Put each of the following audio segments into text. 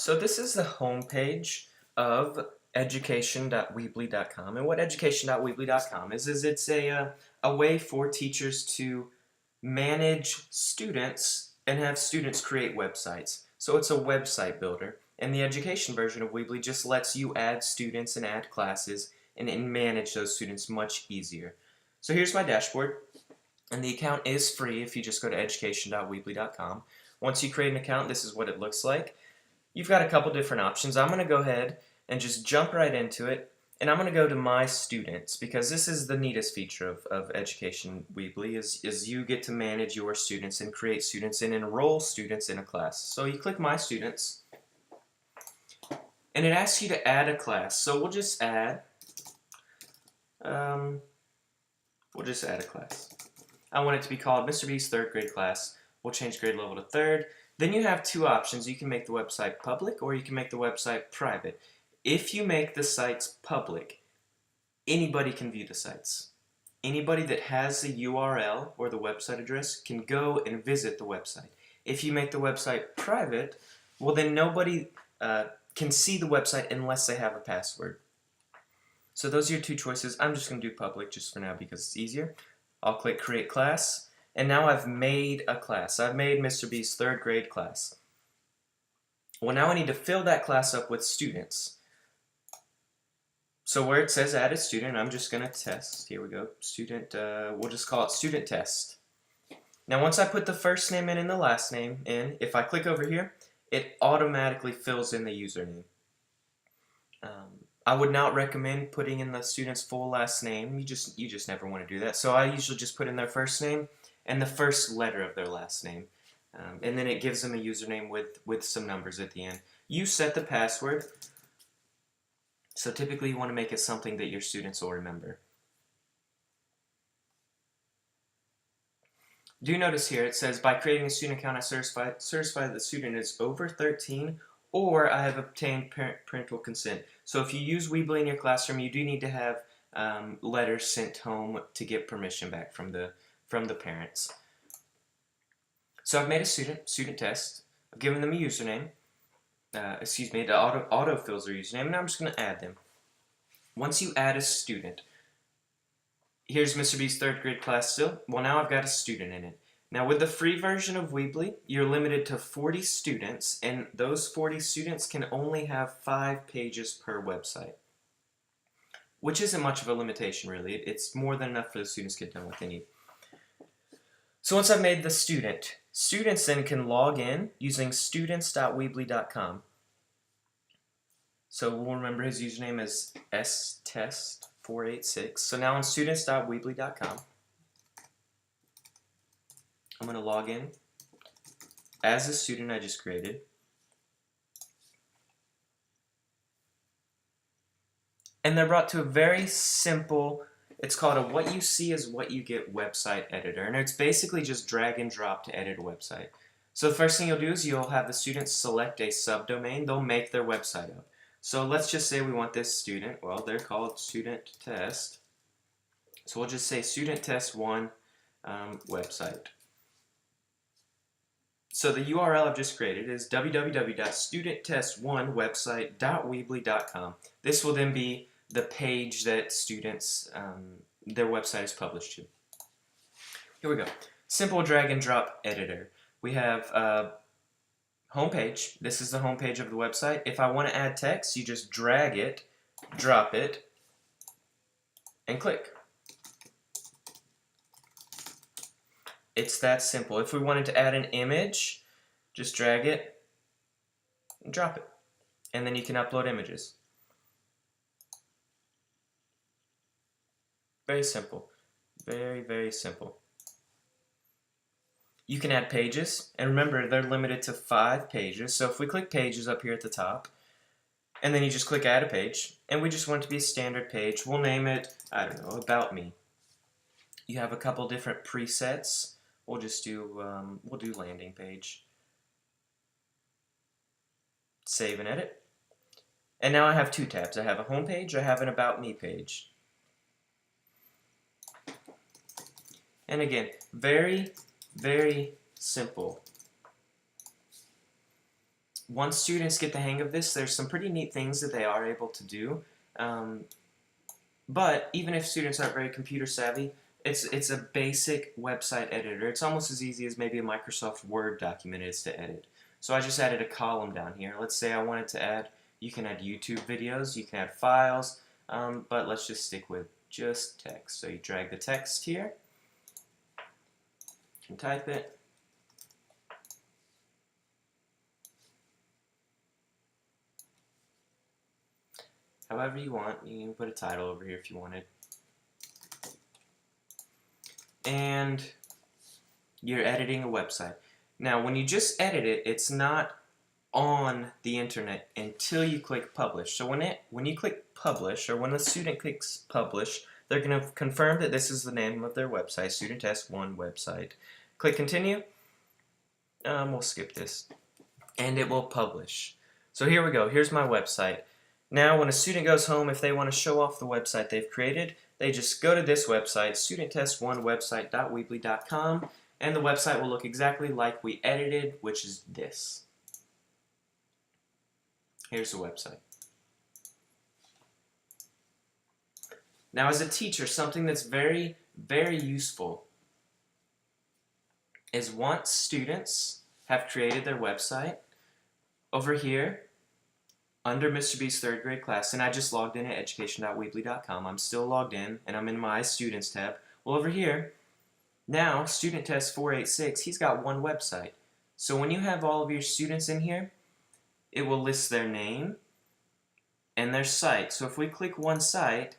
So this is the home page of education.weebly.com, and what education.weebly.com is it's a way for teachers to manage students and have students create websites. So it's a website builder, and the education version of Weebly just lets you add students and add classes and manage those students much easier. So here's my dashboard, and the account is free if you just go to education.weebly.com. Once you create an account, this is what it looks like. You've got a couple different options. I'm going to go ahead and just jump right into it, and I'm going to go to My Students, because this is the neatest feature of Education Weebly, is you get to manage your students and create students and enroll students in a class. So you click My Students, and it asks you to add a class. So we'll just add a class. I want it to be called Mr. B's third grade class. We'll change grade level to third. Then you have two options. You can make the website public, or you can make the website private. If you make the sites public, anybody can view the sites. Anybody that has the URL or the website address can go and visit the website. If you make the website private, well then nobody can see the website unless they have a password. So those are your two choices. I'm just going to do public just for now because it's easier. I'll click Create Class, and now I've made a class. I've made Mr. B's third grade class. Well, now I need to fill that class up with students. So where it says add a student, I'm just going to test. Here we go. Student, we'll just call it Student Test. Now once I put the first name in and the last name in, if I click over here, it automatically fills in the username. I would not recommend putting in the student's full last name. You just never want to do that. So I usually just put in their first name and the first letter of their last name. And then it gives them a username with some numbers at the end. You set the password. So typically you want to make it something that your students will remember. Do notice here it says, by creating a student account, I certify that the student is over 13 or I have obtained parental consent. So if you use Weebly in your classroom, you do need to have letters sent home to get permission back from the parents. So I've made a student test. I've given them a username. It auto fills their username, and I'm just going to add them. Once you add a student, here's Mr. B's third grade class still. Well, now I've got a student in it. Now with the free version of Weebly, you're limited to 40 students, and those 40 students can only have 5 pages per website, which isn't much of a limitation really. It's more than enough for the students to get done what they need. So once I've made the student, students then can log in using students.weebly.com. So we'll remember his username is stest486. So now on students.weebly.com, I'm going to log in as a student I just created. And they're brought to a very simple, it's called a what you see is what you get website editor. And it's basically just drag and drop to edit a website. So the first thing you'll do is you'll have the students select a subdomain. They'll make their website up. So let's just say we want this student, well, they're called Student Test. So we'll just say Student Test 1 website. So the URL I've just created is www.studenttest1website.weebly.com. This will then be the page that students, their website is published to. Here we go. Simple drag and drop editor. We have home page. This is the home page of the website. If I want to add text, you just drag it, drop it, and click. It's that simple. If we wanted to add an image, just drag it and drop it. And then you can upload images. Very simple. Very, very simple. You can add pages, and remember they're limited to 5 pages. So if we click pages up here at the top, and then you just click add a page, and we just want it to be a standard page. We'll name it, I don't know, about me. You have a couple different presets. We'll just do landing page. Save and edit. And now I have 2 tabs. I have a home page, I have an about me page. And again, very, very simple. once students get the hang of this, there's some pretty neat things that they are able to do. But even if students aren't very computer savvy, it's a basic website editor. It's almost as easy as maybe a Microsoft Word document is to edit. So I just added a column down here. Let's say I wanted to add, you can add YouTube videos, you can add files, but let's just stick with just text. So you drag the text here, you can type it. However you want, you can put a title over here if you wanted. And you're editing a website. Now, when you just edit it, it's not on the internet until you click publish. So when you click publish, or when a student clicks publish, they're going to confirm that this is the name of their website, Student Test 1 website. Click continue. We'll skip this. And it will publish. So here we go. Here's my website. Now, when a student goes home, if they want to show off the website they've created, they just go to this website, studenttest1website.weebly.com, and the website will look exactly like we edited, which is this. Here's the website. Now, as a teacher, something that's very, very useful is once students have created their website, over here, under Mr. B's third grade class, and I just logged in at education.weebly.com. I'm still logged in, and I'm in my Students tab. Well, over here, now, Student Test 486, he's got one website. So when you have all of your students in here, it will list their name and their site. So if we click one site,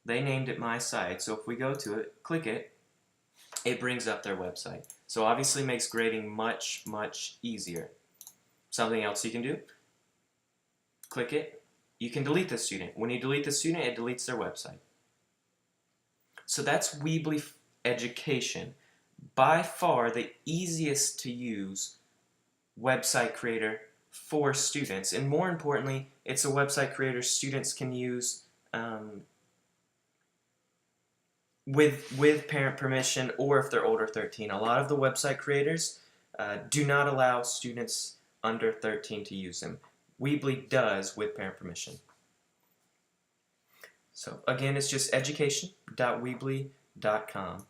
they named it My Site. So if we go to it, click it, it brings up their website. So obviously makes grading much, much easier. Something else you can do, click it, you can delete the student. When you delete the student, it deletes their website. So that's Weebly Education. By far the easiest to use website creator for students. And more importantly, it's a website creator students can use with parent permission, or if they're older 13. A lot of the website creators do not allow students under 13 to use them. Weebly does with parent permission. So again, it's just education.weebly.com.